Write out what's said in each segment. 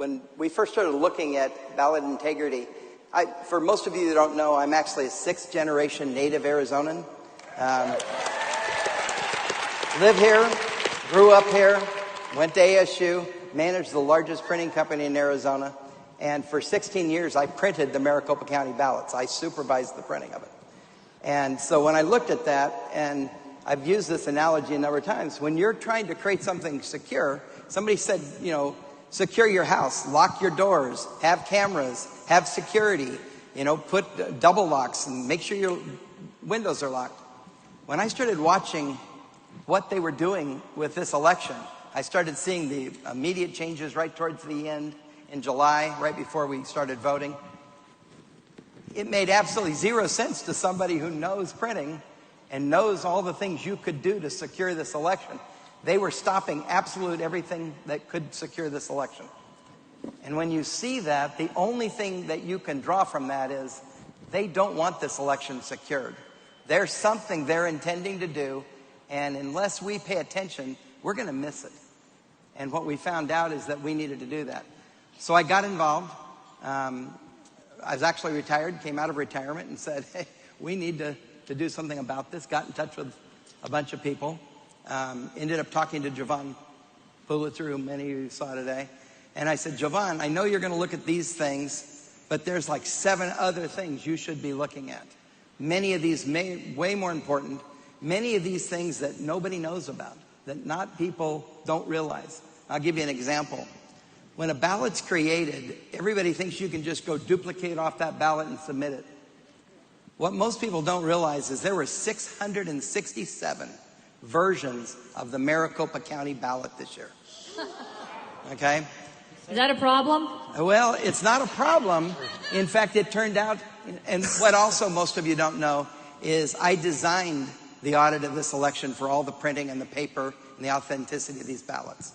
When we first started looking at ballot integrity, for most of you that don't know, I'm actually a sixth-generation native Arizonan. Live here, grew up here, went to ASU, managed the largest printing company in Arizona, and for 16 years I printed the Maricopa County ballots. I supervised the printing of it. And so when I looked at that, and I've used this analogy a number of times, when you're trying to create something secure, somebody said, secure your house, lock your doors, have cameras, have security, put double locks and make sure your windows are locked. When I started watching what they were doing with this election, I started seeing the immediate changes right towards the end in July, right before we started voting. It made absolutely zero sense to somebody who knows printing and knows all the things you could do to secure this election. They were stopping absolute everything that could secure this election. And when you see that, the only thing that you can draw from that is they don't want this election secured. There's something they're intending to do, and unless we pay attention, we're going to miss it. And what we found out is that we needed to do that. So I got involved. I was actually retired, came out of retirement and said, hey, we need to do something about this. Got in touch with a bunch of people. Ended up talking to Jovan Pulitzer, who many of you saw today. And I said, Jovan, I know you're going to look at these things, but there's like 7 other things you should be looking at. Many of these way more important. Many of these things that nobody knows about, that people don't realize. I'll give you an example. When a ballot's created, everybody thinks you can just go duplicate off that ballot and submit it. What most people don't realize is there were 667 versions of the Maricopa County ballot this year. Okay? Is that a problem? Well, it's not a problem. In fact, it turned out, and what also most of you don't know is I designed the audit of this election for all the printing and the paper and the authenticity of these ballots.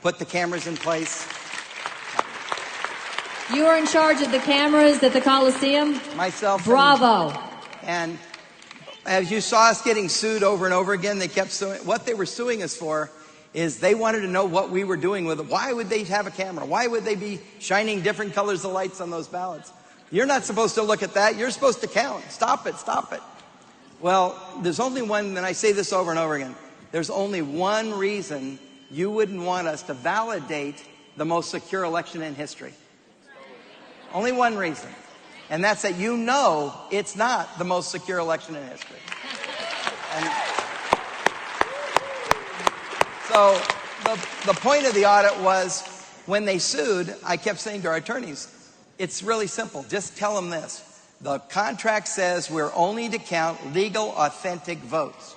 Put the cameras in place. You were in charge of the cameras at the Coliseum? Myself. Bravo. And as you saw us getting sued over and over again, they kept suing. What they were suing us for is they wanted to know what we were doing with it. Why would they have a camera? Why would they be shining different colors of lights on those ballots? You're not supposed to look at that. You're supposed to count. Stop it. Stop it. Well, there's only one, and I say this over and over again, there's only one reason you wouldn't want us to validate the most secure election in history. Only one reason. And that's that it's not the most secure election in history. And so the point of the audit was when they sued, I kept saying to our attorneys, it's really simple. Just tell them this. The contract says we're only to count legal, authentic votes.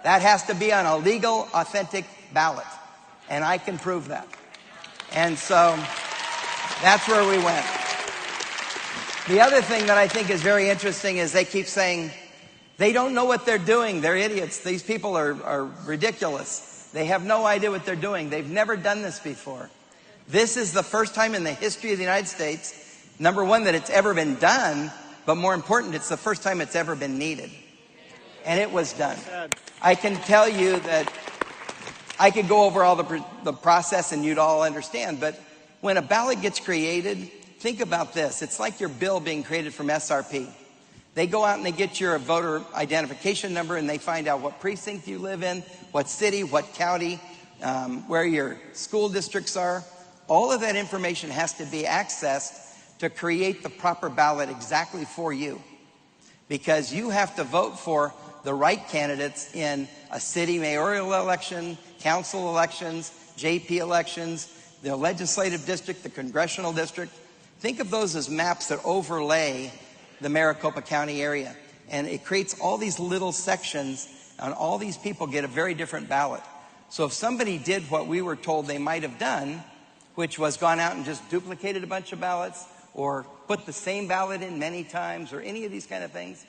That has to be on a legal, authentic ballot. And I can prove that. And so that's where we went. The other thing that I think is very interesting is they keep saying they don't know what they're doing. They're idiots. These people are ridiculous. They have no idea what they're doing. They've never done this before. This is the first time in the history of the United States, number one, that it's ever been done, but more important, it's the first time it's ever been needed. And it was done. I can tell you that I could go over all the process and you'd all understand, but when a ballot gets created, think about this. It's like your bill being created from SRP. They go out and they get your voter identification number and they find out what precinct you live in, what city, what county, where your school districts are. All of that information has to be accessed to create the proper ballot exactly for you. Because you have to vote for the right candidates in a city mayoral election, council elections, JP elections, the legislative district, the congressional district. Think of those as maps that overlay the Maricopa County area. And it creates all these little sections, and all these people get a very different ballot. So if somebody did what we were told they might have done, which was gone out and just duplicated a bunch of ballots, or put the same ballot in many times, or any of these kind of things,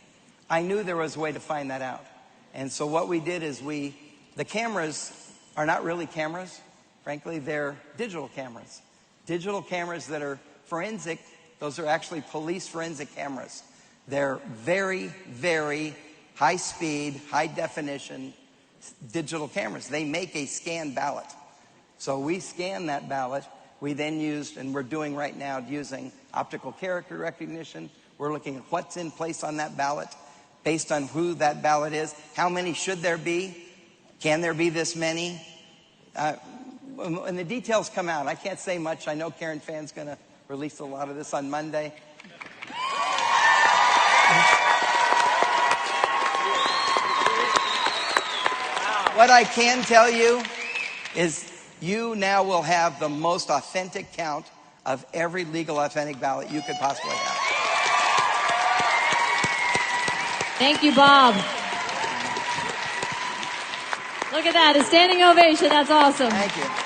I knew there was a way to find that out. And so what we did is the cameras are not really cameras. Frankly, they're digital cameras. Digital cameras that are forensic. Those are actually police forensic cameras. They're very, very high speed, high definition digital cameras. They make a scanned ballot. So we scan that ballot. We then used, and we're doing right now, using optical character recognition. We're looking at what's in place on that ballot based on who that ballot is. How many should there be? Can there be this many? When the details come out, I can't say much. I know Karen Phan's going to release a lot of this on Monday. What I can tell you is you now will have the most authentic count of every legal authentic ballot you could possibly have. Thank you, Bob. Look at that, a standing ovation. That's awesome. Thank you.